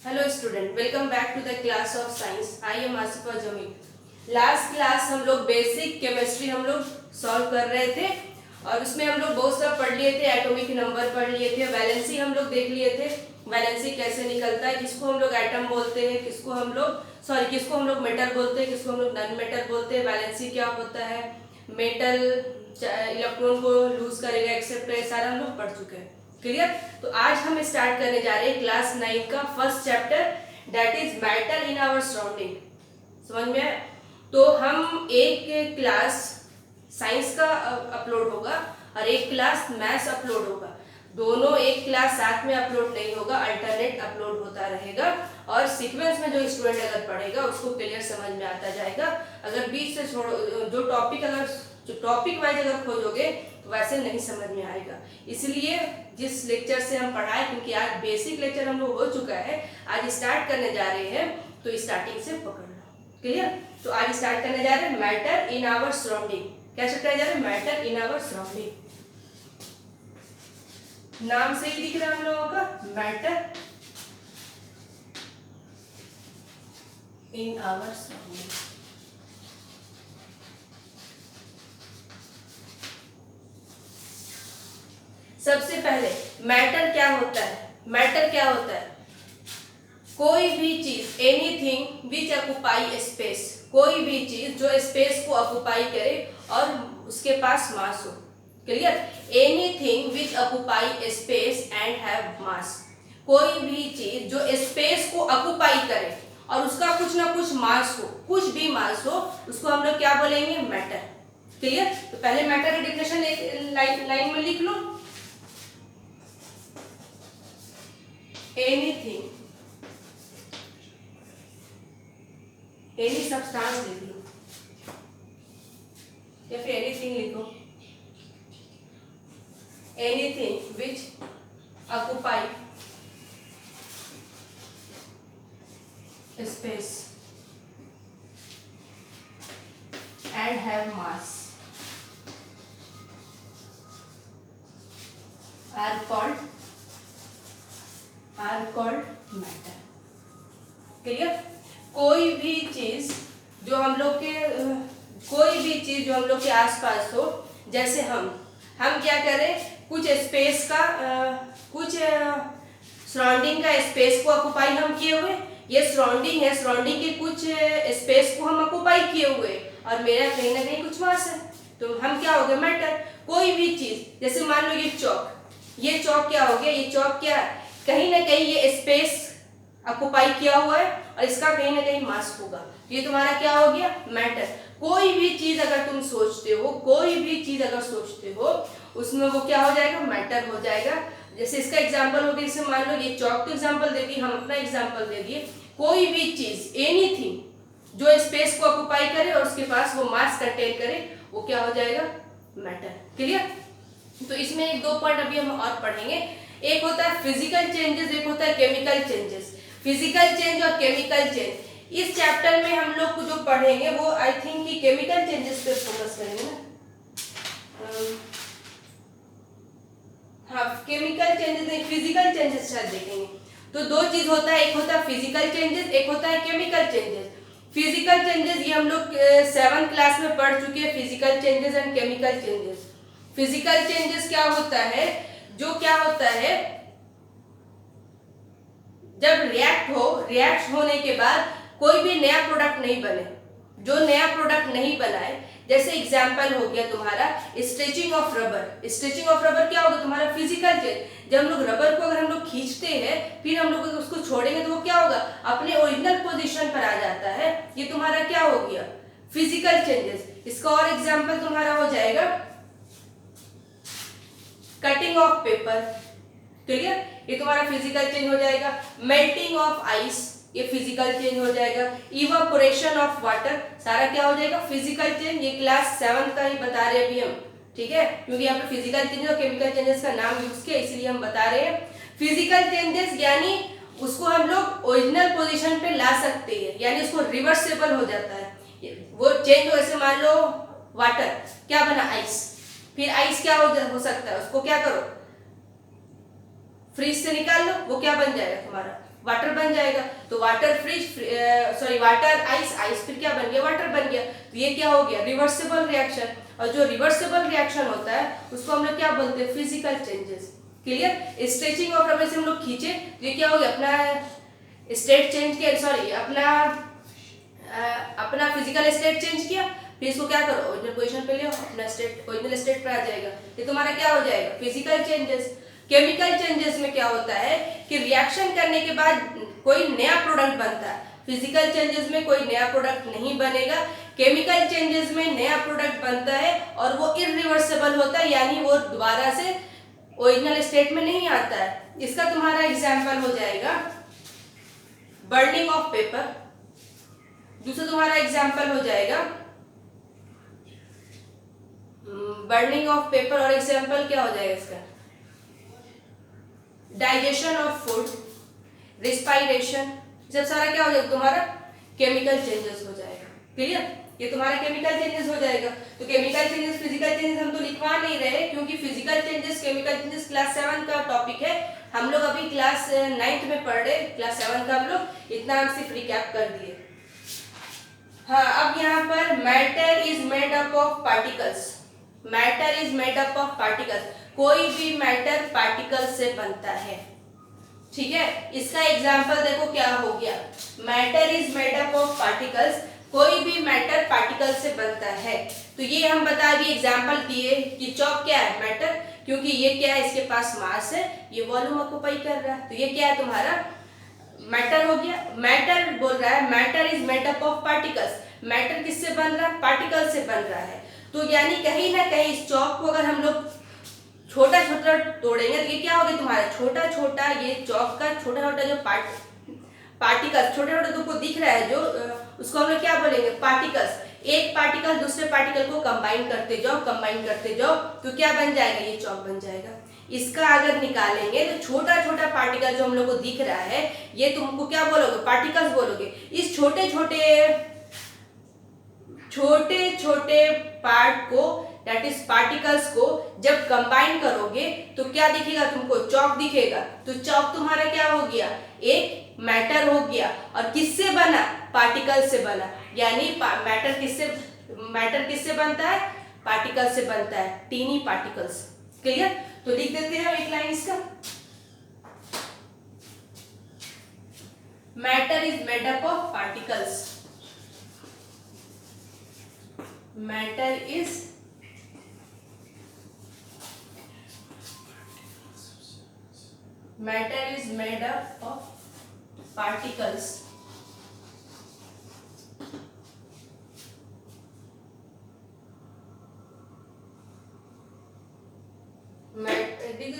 Hello student, welcome back to the class of science. I am Asifa Jamil. Last class हम लोग basic chemistry हम लोग solve कर रहे थे और उसमें हम लोग बहुत सा पढ़ लिए थे। एटॉमिक नंबर पढ़ लिए थे, वैलेंसी हम लोग देख लिए थे, वैलेंसी कैसे निकलता है, किसको हम लोग एटम बोलते हैं, किसको हम लोग मेटल बोलते हैं, किसको हम लोग नॉन मेटल बोलते हैं, वैलेंसी क्या होता है, मेटल इलेक्ट्रॉन को लूज करेगा एक्सेप्ट करेगा, सारा हम लोग पढ़ चुके हैं। क्लियर? तो आज हम स्टार्ट करने जा रहे हैं क्लास 9 का first chapter, that is matter in our surrounding. समझ में आया? तो हम एक क्लास साइंस का अपलोड होगा और एक क्लास मैथ्स अपलोड होगा। दोनों एक क्लास साथ में अपलोड नहीं होगा, अल्टरनेट अपलोड होता रहेगा और सीक्वेंस में जो स्टूडेंट अगर पढ़ेगा उसको क्लियर समझ में आता जाएगा। अगर बीच से छोड़ो, जो टॉपिक वाइज अगर खोजोगे तो वैसे नहीं समझ में आएगा। इसलिए जिस लेक्चर से हम पढ़ाए, क्योंकि आज बेसिक लेक्चर हम लोग हो चुका है, आज स्टार्ट करने जा रहे हैं तो स्टार्टिंग से पकड़ लो। क्लियर? तो आज स्टार्ट करने जा रहे हैं मैटर इन आवर सराउंडिंग। क्या करने जा रहे हैं? Matter in our surrounding. नाम से ही दिख रहा है हम लोगों का, मैटर इन आवर सराउंडिंग। सबसे पहले मैटर क्या होता है? मैटर क्या होता है? कोई भी चीज, एनीथिंग विच ऑक्युपाई स्पेस, कोई भी चीज जो स्पेस को ऑक्युपाई करे और उसके पास मास हो। Clear? Anything which occupy space and have मास, कोई भी चीज जो स्पेस को ऑक्युपाई करे और उसका कुछ ना कुछ मास हो, कुछ भी मास हो, उसको हम लोग क्या बोलेंगे? मैटर। क्लियर? तो पहले मैटर की डेफिनेशन एक लाइन में लिख लो। एनीथिंग, एनी सब्सटेंस लिख लो या फिर एनीथिंग लिखो। Anything which occupy space and have mass are called matter. Clear? कोई भी चीज जो हम लोग के आसपास हो, जैसे हम क्या करें, कुछ स्पेस का कुछ सराउंडिंग का स्पेस को ऑक्युपाई हम किए हुए, ये सराउंडिंग है, सराउंडिंग के कुछ स्पेस को हम ऑक्युपाई किए हुए और मेरा कहीं ना कहीं कुछ मास है, तो हम क्या हो गए? मैटर। कोई भी चीज, जैसे मान लो ये चौक क्या हो गया? ये चौक क्या, कहीं ना कहीं ये स्पेस ऑक्युपाई किया हुआ है और इसका कहीं ना कहीं मास होगा, ये तुम्हारा क्या हो गया? मैटर। कोई भी चीज अगर तुम सोचते हो, उसमें वो क्या हो जाएगा? मैटर हो जाएगा। जैसे इसका एग्जांपल हो गया, जैसे मान लो ये चौक का एग्जांपल दे दिए, हम अपना एग्जांपल दे दिए। कोई भी चीज, एनीथिंग जो स्पेस को ऑक्युपाई करे और उसके पास वो मास कंटेन करे, वो क्या हो जाएगा? मैटर। क्लियर? तो इसमें एक दो पॉइंट अभी हम और पढ़ेंगे। एक होता है फिजिकल चेंजेस, एक होता है केमिकल चेंजेस। फिजिकल चेंज और केमिकल चेंज इस चैप्टर में हम लोग को जो पढ़ेंगे वो आई थिंक कि केमिकल चेंजेस पे फोकस करेंगे ना। हाँ, केमिकल चेंजेस नहीं, फिजिकल चेंजेस शायद देखेंगे। तो दो चीज होता है, एक होता है फिजिकल चेंजेस, एक होता है केमिकल चेंजेस। फिजिकल चेंजेस ये हम लोग 7th क्लास में पढ़ चुके हैं, physical changes and chemical changes. Physical changes क्या होता है? जब रिएक्ट होने के बाद कोई भी नया प्रोडक्ट नहीं बने, जो नया प्रोडक्ट नहीं बना है, जैसे एग्जांपल हो गया तुम्हारा stretching of rubber. Stretching of rubber क्या होगा? तुम्हारा फिजिकल चेंज। जब हम लोग रबर को अगर हम लोग खींचते हैं, फिर हम लोग उसको छोड़ेंगे तो वो क्या होगा? अपने ओरिजिनल पोजीशन पर आ जाता है। ये तुम्हारा क्या हो गया? Physical changes. इसका और एग्जाम्पल तुम्हारा हो जाएगा कटिंग ऑफ पेपर। क्लियर? ये तुम्हारा फिजिकल चेंज हो जाएगा। मेल्टिंग ऑफ आइस, ये फिजिकल चेंज हो जाएगा। इवापोरेशन ऑफ वाटर, सारा क्या हो जाएगा? Physical change. ये क्लास 7 का ही बता रहे हैं अभी हम, ठीक है, क्योंकि यहाँ पे फिजिकल चेंजेस और केमिकल चेंजेस का नाम यूज किया, इसलिए हम बता रहे हैं। फिजिकल चेंजेस यानी उसको हम लोग ओरिजिनल पोजिशन पे ला सकते हैं, यानी उसको रिवर्सेबल हो जाता है। वो चेंज हो, ऐसे मान लो वाटर क्या बना? आइस। फिर आइस क्या हो सकता है? उसको क्या करो? फ्रीज से निकाल लो, वो क्या बन जाएगा? तुम्हारा वाटर बन जाएगा। तो water fridge, sorry water ice, ice फिर क्या बन गया, वाटर बन गया। तो ये क्या हो गया, रिवर्सिबल रिएक्शन। और जो रिवर्सिबल रिएक्शन होता है उसको हम लोग क्या बोलते हैं, physical changes. Clear. Stretching of rubber से हम लोग खींचे तो ये क्या हो गया, अपना स्टेट चेंज किया, सॉरी अपना फिजिकल स्टेट चेंज किया, फिर इसको क्या करो, ओरिजिनल पोजीशन पे ले आओ, अपना स्टेट ओरिजिनल स्टेट पे आ जाएगा। ये तुम्हारा क्या हो जाएगा, फिजिकल चेंजेस। केमिकल चेंजेस में क्या होता है कि रिएक्शन करने के बाद कोई नया प्रोडक्ट बनता है। फिजिकल चेंजेस में कोई नया प्रोडक्ट नहीं बनेगा, केमिकल चेंजेस में नया प्रोडक्ट बनता है और वो इरिवर्सिबल होता है, यानी वो दोबारा से ओरिजिनल स्टेट में नहीं आता है। इसका तुम्हारा एग्जाम्पल हो जाएगा बर्निंग ऑफ पेपर। दूसरा तुम्हारा एग्जाम्पल हो जाएगा बर्निंग ऑफ पेपर, और एग्जाम्पल क्या हो जाएगा इसका, डाइजेशन ऑफ फूड, रिस्पायरेशन, जब सारा क्या हो जाएगा तुम्हारा केमिकल चेंजेस हो जाएगा। क्लियर। ये तुम्हारा केमिकल चेंजेस हो जाएगा। तो केमिकल चेंजेस, फिजिकल चेंजेस हम तो लिखवा नहीं रहे क्योंकि physical changes, chemical changes class 7 का टॉपिक है। हम लोग अभी क्लास 9th में पढ़ रहे, क्लास 7 का हम लोग इतना हम सिर्फ रिकैप कर दिए। हाँ, अब यहाँ पर matter is made up of particles. Matter is made up of particles, कोई भी मैटर पार्टिकल से बनता है। ठीक है, इसका एग्जाम्पल देखो क्या हो गया, matter is made up of particles, कोई भी मैटर पार्टिकल से बनता है। तो ये हम बता दिए, एग्जाम्पल दिए कि चॉक क्या है, मैटर, क्योंकि ये क्या है, इसके पास मास है, ये वॉल्यूम ऑक्यूपाई कर रहा है, तो ये क्या है तुम्हारा मैटर हो गया। मैटर बोल रहा है matter is made up of particles, matter किससे बन रहा है, पार्टिकल से बन रहा है। तो यानी कहीं ना कहीं इस चॉक को अगर हम लोग छोटा छोटा तोड़ेंगे तो ये क्या होगा तुम्हारा, छोटा छोटा, ये चॉक का छोटा छोटा जो पार्टिकल्स, छोटे छोटे तुमको दिख रहा है जो, उसको हम लोग क्या बोलेंगे, पार्टिकल्स। एक पार्टिकल दूसरे पार्टिकल को कंबाइन करते जाओ, कंबाइन करते जाओ, तो क्या बन जाएगा, ये चॉक बन जाएगा। इसका अगर निकालेंगे तो छोटा छोटा पार्टिकल जो हम लोग को दिख रहा है, ये तुमको क्या बोलोगे, पार्टिकल्स बोलोगे। इस छोटे छोटे पार्ट को, दैट इज पार्टिकल्स को जब कंबाइन करोगे तो क्या दिखेगा तुमको, चॉक दिखेगा। तो चॉक तुम्हारा क्या हो गया, एक मैटर हो गया। और किससे बना, पार्टिकल से बना। यानी मैटर किससे बनता है, पार्टिकल से बनता है, टीनी पार्टिकल्स। क्लियर। तो लिख देते हैं एक लाइन इसका, matter is made up of particles. Matter is made up of particles.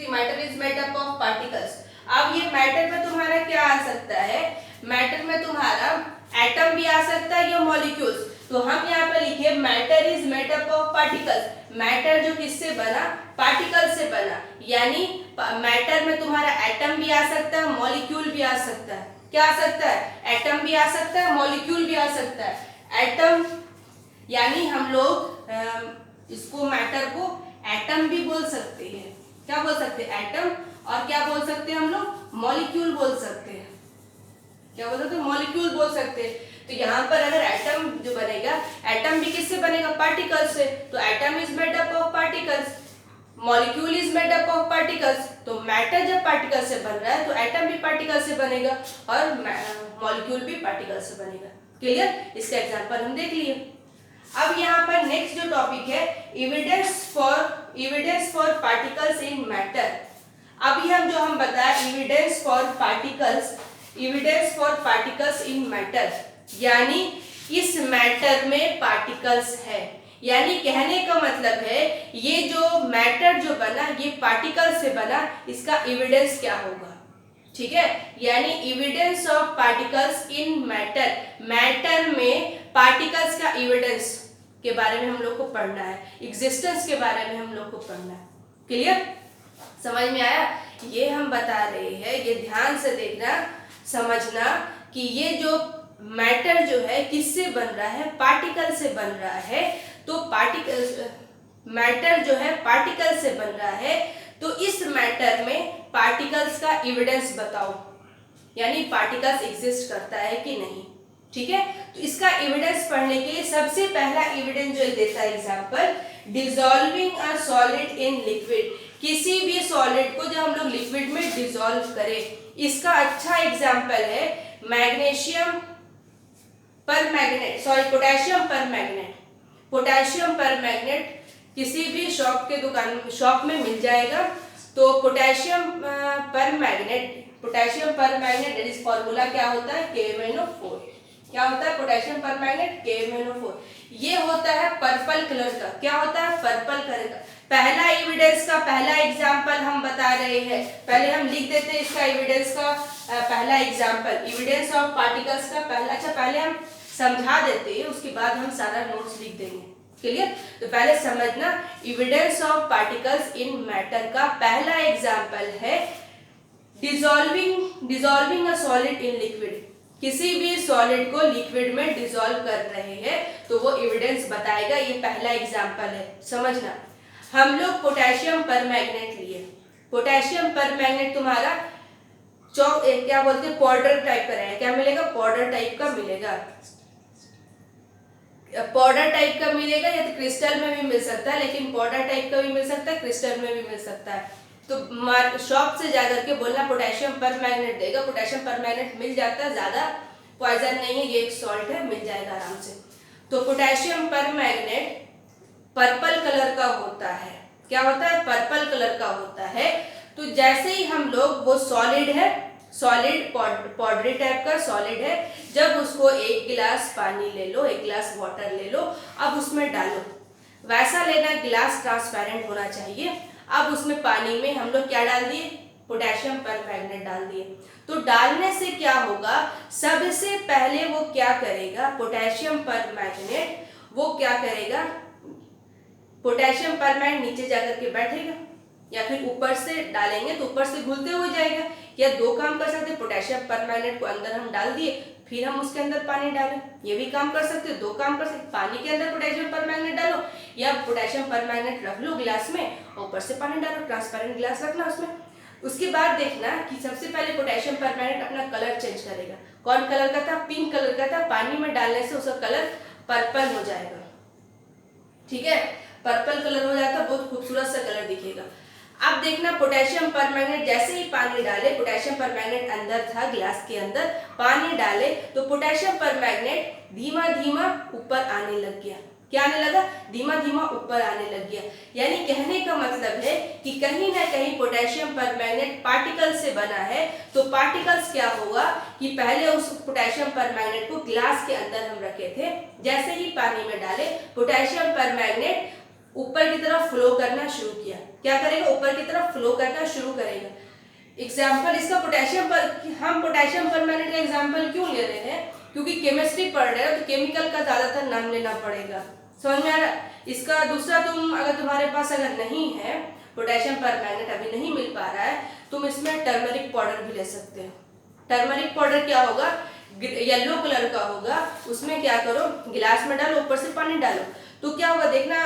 Matter is made up of particles. अब ये मैटर में तुम्हारा क्या आ सकता है, मैटर में तुम्हारा एटम भी आ सकता है या मॉलिक्यूल्स। तो हम यहाँ पे लिखे matter is made up of particles, matter जो किससे बना, पार्टिकल से बना। यानी मैटर में तुम्हारा एटम भी आ सकता है, मॉलिक्यूल भी आ सकता है। क्या आ सकता है, एटम भी आ सकता है, मॉलिक्यूल भी आ सकता है। एटम यानी हम लोग इसको मैटर को एटम भी बोल सकते हैं। क्या बोल सकते हैं, एटम। और क्या बोल सकते हैं हम लोग, मॉलिक्यूल बोल सकते हैं। क्या बोल सकते हैं, मॉलिक्यूल बोल सकते हैं। तो यहाँ पर अगर एटम जो बनेगा, एटम भी किससे बनेगा, पार्टिकल से। तो atom is made up of particles, molecule is made up of particles. तो मैटर जब पार्टिकल से बन रहा है तो एटम भी पार्टिकल से बनेगा और मॉलिक्यूल भी पार्टिकल से बनेगा। क्लियर। इसका एग्जांपल हम देख लिए। अब यहाँ पर नेक्स्ट जो टॉपिक है, evidence for particles in matter. अभी हम बताए evidence for particles in matter, यानी इस मैटर में पार्टिकल्स है। यानी कहने का मतलब है ये जो मैटर जो बना ये पार्टिकल से बना, इसका एविडेंस क्या होगा। ठीक है, यानी evidence of particles in matter, matter में पार्टिकल्स का एविडेंस के बारे में हम लोग को पढ़ना है, एग्जिस्टेंस के बारे में हम लोग को पढ़ना है। क्लियर, समझ में आया। ये हम बता रहे हैं, ये ध्यान से देखना, समझना कि ये जो मैटर जो है किससे बन रहा है, पार्टिकल से बन रहा है। तो मैटर जो है पार्टिकल से बन रहा है, तो इस मैटर में पार्टिकल्स का एविडेंस बताओ। यानी पार्टिकल्स एग्जिस्ट करता है कि नहीं। ठीक है, तो इसका एविडेंस पढ़ने के लिए सबसे पहला एविडेंस जो देता है example, dissolving a solid in liquid. किसी भी सॉलिड को जब हम लोग लिक्विड में डिसॉल्व करें, इसका अच्छा एग्जांपल है मैग्नीशियम पर मैग्नेट, सॉरी पोटेशियम पर मैग्नेट। पोटेशियम पर मैग्नेट किसी भी शॉप में मिल जाएगा। तो पोटेशियम पर मैग्नेट दैट इज फॉर्मूला क्या होता है, KMnO4। क्या होता है पोटेशियम पर मैग्नेट, KMnO4। ये होता है पर्पल कलर का। क्या होता है, पर्पल कलर का। पहला एविडेंस का पहला एग्जांपल हम बता रहे हैं। पहले हम लिख देते हैं इसका एविडेंस का पहला एग्जांपल, एविडेंस ऑफ पार्टिकल्स का पहला। अच्छा, पहले हम समझा देते हैं, उसके बाद हम सारा नोट्स लिख देंगे। क्लियर? तो पहले समझना, evidence of particles in matter का पहला एग्जांपल है dissolving a solid in liquid. किसी भी सॉलिड को लिक्विड में डिसॉल्व कर रहे हैं तो वो एविडेंस बताएगा। ये पहला एग्जांपल है, समझना। हम लोग पोटेशियम परमैंगनेट लिए। पोटेशियम परमैंगनेट तुम्हारा क्या बोलते हैं, पाउडर टाइप का रहेगा। क्या मिलेगा, पाउडर टाइप का मिलेगा। पाउडर टाइप का मिलेगा या तो क्रिस्टल में भी मिल सकता है, लेकिन पाउडर टाइप का भी मिल सकता है, क्रिस्टल में भी मिल सकता है। तो शॉप से जाकर के बोलना पोटेशियम परमैंगनेट देगा। पोटेशियम परमैंगनेट मिल जाता है, ज्यादा पॉइजन नहीं है, ये एक सॉल्ट है, मिल जाएगा आराम से। तो पोटेशियम परमैंगनेट पर्पल कलर का होता है। क्या होता है, पर्पल कलर का होता है। तो जैसे ही हम लोग, वो सॉलिड है, सॉलिड पाउडरी टाइप का सॉलिड है, जब उसको एक गिलास पानी ले लो, एक गिलास वाटर ले लो, अब उसमें डालो। वैसा लेना, गिलास ट्रांसपेरेंट होना चाहिए। अब उसमें पानी में हम लोग क्या डाल दिए, पोटेशियम परमैंगनेट डाल दिए। तो डालने से क्या होगा, सबसे पहले वो क्या करेगा, पोटेशियम परमैंगनेट वो क्या करेगा, पोटेशियम परमैंगनेट नीचे जाकर के बैठेगा, या फिर ऊपर से डालेंगे तो ऊपर से घुलते हुए जाएगा। या दो काम कर सकते, पोटेशियम परमैंगनेट को अंदर हम डाल दिए, फिर हम उसके अंदर पानी डालें, ये भी काम कर सकते, दो काम कर सकते। पानी के अंदर पोटेशियम परमैंगनेट डालो, या पोटेशियम परमैंगनेट रख लो गिलास में, ऊपर से पानी डालो, ट्रांसपेरेंट गिलास रखना उसमें। उसके बाद देखना कि सबसे पहले पोटेशियम परमैंगनेट अपना कलर चेंज करेगा। कौन कलर का था, पिंक कलर का था। पानी में डालने से उसका कलर पर्पल हो जाएगा। ठीक है, पर्पल कलर हो जाता है, बहुत खूबसूरत सा कलर दिखेगा। अब देखना, पोटेशियम परमैंगनेट जैसे ही पानी डाले, पोटेशियम परमैंगनेट अंदर था गिलास के अंदर, पानी डाले तो पोटेशियम परमैंगनेट धीमा धीमा ऊपर आने लग गया। क्या आने लगा, धीमा धीमा ऊपर आने लग गया। यानी कहने का मतलब है कि कहीं ना कहीं पोटेशियम परमैंगनेट पार्टिकल से बना है। तो पार्टिकल्स क्या होगा कि पहले उस पोटेशियम परमैंगनेट को गिलास के अंदर हम रखे थे, जैसे ही पानी में डाले पोटेशियम परमैंगनेट ऊपर की तरफ फ्लो करना शुरू किया। क्या करेगा, ऊपर की तरफ फ्लो करना शुरू करेगा। एग्जाम्पल इसका हम पोटेशियम परमैंगनेट का एग्जाम्पल क्यों ले रहे हैं, क्योंकि केमिस्ट्री पढ़ रहे हो तो केमिकल का ज्यादातर नाम लेना पड़ेगा। समझ में आ रहा। इसका दूसरा, अगर तुम्हारे पास अगर नहीं है पोटेशियम परमैंगनेट, अभी नहीं मिल पा रहा है, तुम इसमें टर्मरिक पाउडर भी ले सकते हो। टर्मरिक पाउडर क्या होगा, येलो कलर का होगा। उसमें क्या करो, गिलास में डालो, ऊपर से पानी डालो, तो क्या होगा देखना,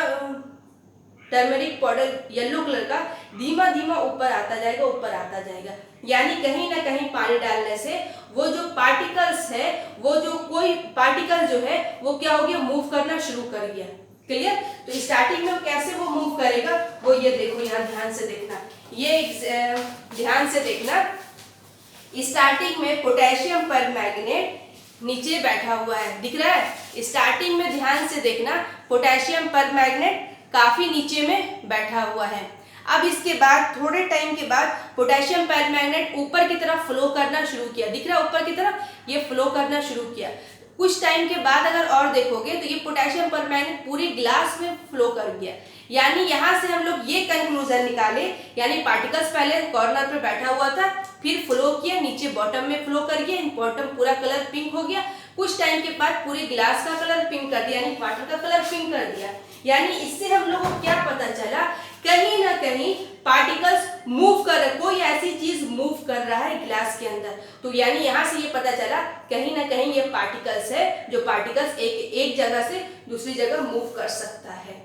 टर्मरिक पाउडर येलो कलर का धीमा धीमा ऊपर आता जाएगा, ऊपर आता जाएगा। यानी कहीं ना कहीं पानी डालने से वो जो पार्टिकल्स है, वो जो कोई पार्टिकल जो है वो क्या हो गया, मूव करना शुरू कर गया। क्लियर? तो स्टार्टिंग में कैसे वो मूव करेगा, वो ये देखो, यहाँ ध्यान से देखना, ये ध्यान से देखना। स्टार्टिंग में पोटेशियम परमैंगनेट नीचे बैठा हुआ है, दिख रहा है। स्टार्टिंग में ध्यान से देखना, पोटेशियम परमैंगनेट काफी नीचे में बैठा हुआ है। अब इसके बाद थोड़े टाइम के बाद पोटेशियम परमैंगनेट ऊपर की तरफ फ्लो करना शुरू किया। दिख रहा है, ऊपर की तरफ ये फ्लो करना शुरू किया। कुछ टाइम के बाद अगर और देखोगे तो ये पोटेशियम परमैंगनेट पूरी ग्लास में फ्लो कर गया। यानी यहाँ से हम लोग ये कंक्लूजन निकाले, यानी पार्टिकल्स पहले कॉर्नर पे बैठा हुआ था, फिर फ्लो किया, नीचे बॉटम में फ्लो कर गया, बॉटम पूरा कलर पिंक हो गया। कुछ टाइम के बाद पूरी ग्लास का कलर पिंक कर दिया, यानी वाटर का कलर पिंक कर दिया। यानी इससे हम लोगों को क्या पता चला, कहीं ना कहीं पार्टिकल्स मूव कर, कोई ऐसी चीज मूव कर रहा है ग्लास के अंदर। तो यानी यहाँ से ये पता चला कहीं ना कहीं ये पार्टिकल्स है, जो पार्टिकल्स एक जगह से दूसरी जगह मूव कर सकता है।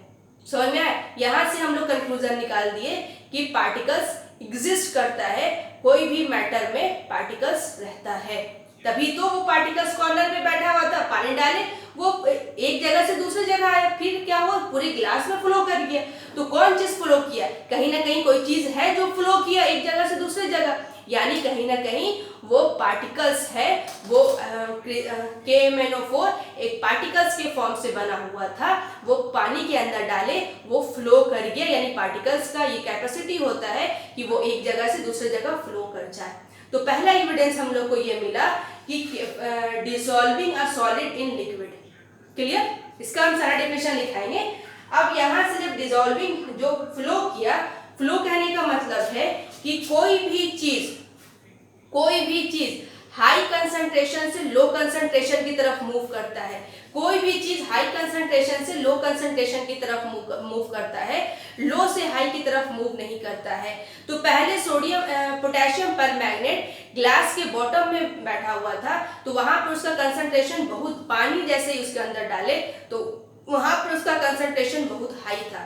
समझ में आया? यहाँ से हम लोग कंक्लूजन निकाल दिए कि पार्टिकल्स एग्जिस्ट करता है, कोई भी मैटर में पार्टिकल्स रहता है। तभी तो वो पार्टिकल्स कॉर्नर पे बैठा हुआ था, पानी डाले वो एक जगह से दूसरी जगह आया, फिर क्या हुआ, पूरे ग्लास में फ्लो कर गया। तो कौन चीज फ्लो किया, कहीं ना कहीं कोई चीज है जो फ्लो किया एक जगह से दूसरी जगह, यानी कहीं ना कहीं वो पार्टिकल्स है। वो KMnO4 एक पार्टिकल्स के फॉर्म से बना हुआ था, वो पानी के अंदर डाले वो फ्लो कर गया, यानी पार्टिकल्स का ये कैपेसिटी होता है कि वो एक जगह से दूसरी जगह फ्लो कर जाए। तो पहला एविडेंस हम लोग को ये मिला कि dissolving a solid in liquid. Clear, इसका हम सारा डेफिनेशन लिखाएंगे। अब यहाँ से जब डिसॉल्विंग जो फ्लो किया, फ्लो कहने का मतलब है कि कोई भी चीज हाई कंसंट्रेशन से लो कंसंट्रेशन की तरफ मूव करता है, कोई भी चीज हाई कंसंट्रेशन से लो कंसंट्रेशन की तरफ मूव करता है, लो से हाई की तरफ मूव नहीं करता है। तो पहले पोटेशियम परमैंगनेट ग्लास के बॉटम में बैठा हुआ था, तो वहां पर उसका कंसंट्रेशन बहुत, पानी जैसे ही उसके अंदर डाले तो वहां पर उसका कंसंट्रेशन बहुत हाई था।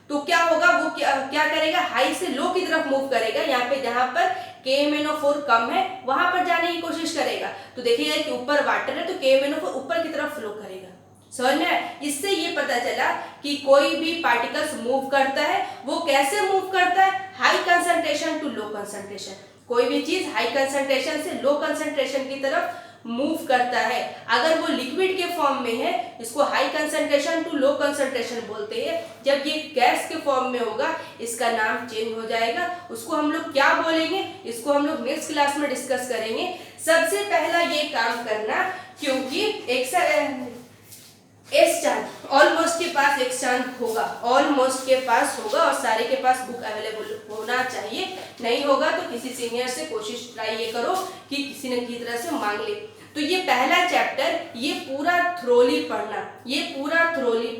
तो क्या होगा, वो क्या करेगा, हाई से लो की तरफ मूव करेगा। यहाँ पे जहां पर KMnO4 कम है वहां पर जाने की कोशिश करेगा। तो देखिएगा कि ऊपर वाटर है तो KMnO4 ऊपर की तरफ फ्लो करेगा। समझ में? इससे ये पता चला कि कोई भी पार्टिकल्स मूव करता है, वो कैसे मूव करता है, high concentration to low concentration. कोई भी चीज हाई कंसंट्रेशन से लो कंसंट्रेशन की तरफ मूव करता है। अगर वो लिक्विड के फॉर्म में है, इसको high concentration to low concentration बोलते हैं। जब ये गैस के फॉर्म में होगा, इसका नाम चेंज हो जाएगा। उसको हम लोग क्या बोलेंगे, इसको हम लोग नेक्स्ट क्लास में डिस्कस करेंगे। सबसे पहला ये काम करना, क्योंकि एस चांद ऑलमोस्ट के पास एक चांद होगा, ऑलमोस्ट के पास होगा, और सारे के पास बुक अवेलेबल होना चाहिए। नहीं होगा तो किसी सीनियर से कोशिश ट्राई ये करो कि किसी न किसी तरह से मांग ले। तो ये पहला चैप्टर, ये पूरा थ्रोली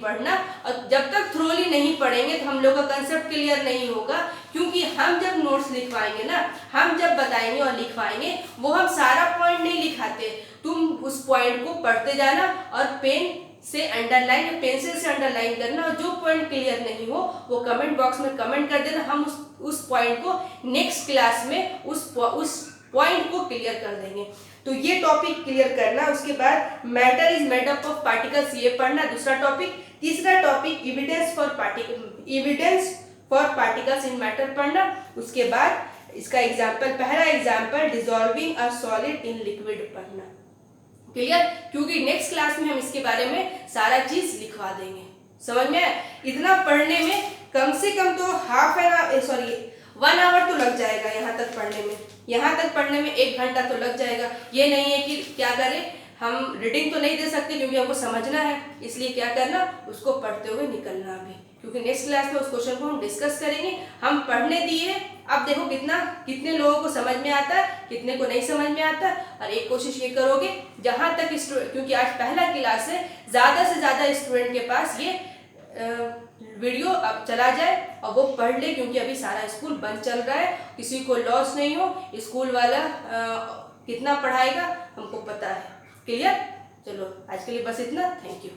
पढ़ना, और जब तक थ्रोली नहीं पढ़ेंगे तो हम लोग का कंसेप्ट क्लियर नहीं होगा। क्योंकि हम जब नोट्स लिखवाएंगे ना, हम जब बताएंगे और लिखवाएंगे, वो हम सारा पॉइंट नहीं लिखाते। तुम उस पॉइंट को पढ़ते जाना और पेन से अंडरलाइन, पेंसिल से अंडरलाइन करना, और जो पॉइंट क्लियर नहीं हो वो कमेंट बॉक्स में कमेंट कर देना। हम उस पॉइंट को नेक्स्ट क्लास में उस पॉइंट को क्लियर कर देंगे। तो ये टॉपिक क्लियर करना। उसके बाद matter is made up of particles, ये पढ़ना दूसरा टॉपिक। तीसरा topic evidence for particles in matter पढ़ना। उसके बाद इसका एग्जाम्पल, पहला example dissolving a solid in liquid पढ़ना। क्लियर? क्योंकि नेक्स्ट क्लास में हम इसके बारे में सारा चीज लिखवा देंगे। समझ में? इतना पढ़ने में कम से कम तो 1 आवर तो लग जाएगा। यहाँ तक पढ़ने में 1 घंटा तो लग जाएगा। ये नहीं है कि क्या करें, हम रीडिंग तो नहीं दे सकते क्योंकि हमको समझना है, इसलिए क्या करना, उसको पढ़ते हुए निकलना भी। क्योंकि नेक्स्ट क्लास में उस क्वेश्चन को हम डिस्कस करेंगे। हम पढ़ने दिए, अब देखो कितने लोगों को समझ में आता है, कितने को नहीं समझ में आता। और एक कोशिश ये करोगे, जहां तक क्योंकि आज पहला क्लास है, ज्यादा से ज्यादा स्टूडेंट के पास ये वीडियो अब चला जाए और वो पढ़ ले, क्योंकि अभी सारा स्कूल बंद चल रहा है। किसी को लॉस नहीं हो, स्कूल वाला कितना पढ़ाएगा हमको पता है। क्लियर? चलो आज के लिए बस इतना। Thank you.